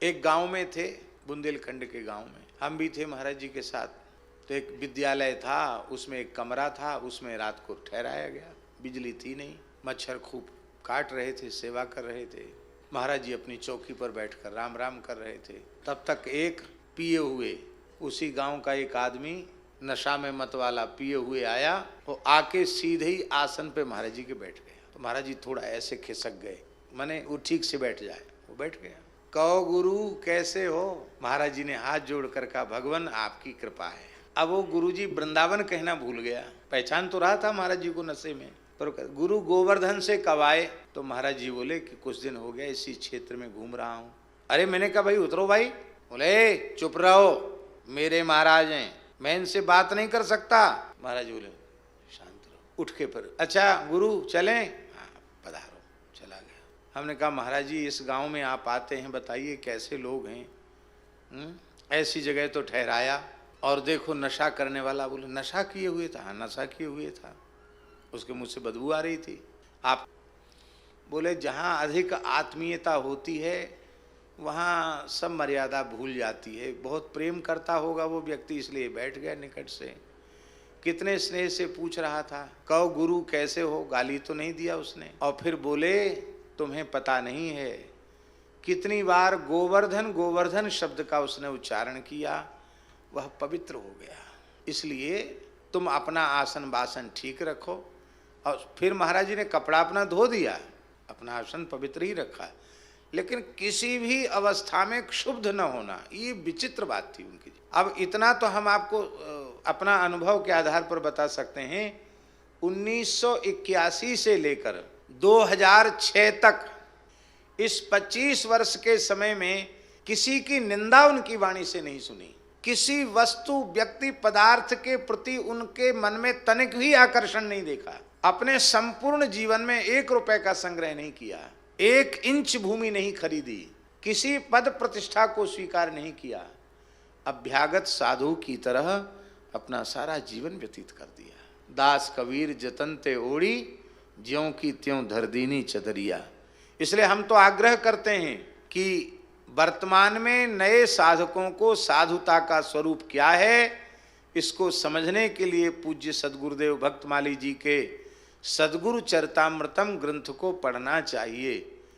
एक गांव में थे, बुंदेलखंड के गांव में, हम भी थे महाराज जी के साथ। तो एक विद्यालय था, उसमें एक कमरा था, उसमें रात को ठहराया गया। बिजली थी नहीं, मच्छर खूब काट रहे थे, सेवा कर रहे थे। महाराज जी अपनी चौकी पर बैठकर राम राम कर रहे थे। तब तक एक पिए हुए उसी गांव का एक आदमी नशा में मत वाला पिए हुए आया, वो आके सीधे ही आसन पे महाराज जी के बैठ गया। तो महाराज जी थोड़ा ऐसे खिसक गए, माने वो ठीक से बैठ जाए, वो बैठ गया। कहो गुरु कैसे हो? महाराज जी ने हाथ जोड़कर कहा भगवान आपकी कृपा है। अब वो गुरु जी वृंदावन कहना भूल गया, पहचान तो रहा था महाराज जी को नशे में, पर गुरु गोवर्धन से कब आए? तो महाराज जी बोले कि कुछ दिन हो गया इसी क्षेत्र में घूम रहा हूँ। अरे मैंने कहा भाई उतरो भाई। बोले चुप रहो, मेरे महाराज हैं, मैं इनसे बात नहीं कर सकता। महाराज बोले शांत रहो, उठ के पर अच्छा गुरु चलें? हाँ पधारो। चला गया। हमने कहा महाराज जी इस गांव में आप आते हैं, बताइए कैसे लोग हैं? ऐसी जगह तो ठहराया और देखो नशा करने वाला। बोले नशा किए हुए था? हाँ नशा किए हुए था, उसके मुँह से बदबू आ रही थी। आप बोले जहाँ अधिक आत्मीयता होती है वहाँ सब मर्यादा भूल जाती है। बहुत प्रेम करता होगा वो व्यक्ति, इसलिए बैठ गया निकट से। कितने स्नेह से पूछ रहा था, कहो गुरु कैसे हो? गाली तो नहीं दिया उसने। और फिर बोले तुम्हें पता नहीं है कितनी बार गोवर्धन गोवर्धन शब्द का उसने उच्चारण किया, वह पवित्र हो गया। इसलिए तुम अपना आसन बासन ठीक रखो। और फिर महाराज जी ने कपड़ा अपना धो दिया, अपना आसन पवित्र ही रखा, लेकिन किसी भी अवस्था में क्षुब्ध न होना, ये विचित्र बात थी उनकी। अब इतना तो हम आपको अपना अनुभव के आधार पर बता सकते हैं। 1981 से लेकर 2006 तक इस 25 वर्ष के समय में किसी की निंदा उनकी वाणी से नहीं सुनी। किसी वस्तु व्यक्ति पदार्थ के प्रति उनके मन में तनिक भी आकर्षण नहीं देखा। अपने संपूर्ण जीवन में 1 रुपए का संग्रह नहीं किया, 1 इंच भूमि नहीं खरीदी, किसी पद प्रतिष्ठा को स्वीकार नहीं किया। अभ्यागत साधु की तरह अपना सारा जीवन व्यतीत कर दिया। दास कबीर जतन ते ओढ़ी, ज्यों की त्यों धर दीनी चदरिया। इसलिए हम तो आग्रह करते हैं कि वर्तमान में नए साधकों को साधुता का स्वरूप क्या है, इसको समझने के लिए पूज्य सद्गुरुदेव भक्तमाली जी के सद्गुरु चरितामृतम ग्रंथ को पढ़ना चाहिए।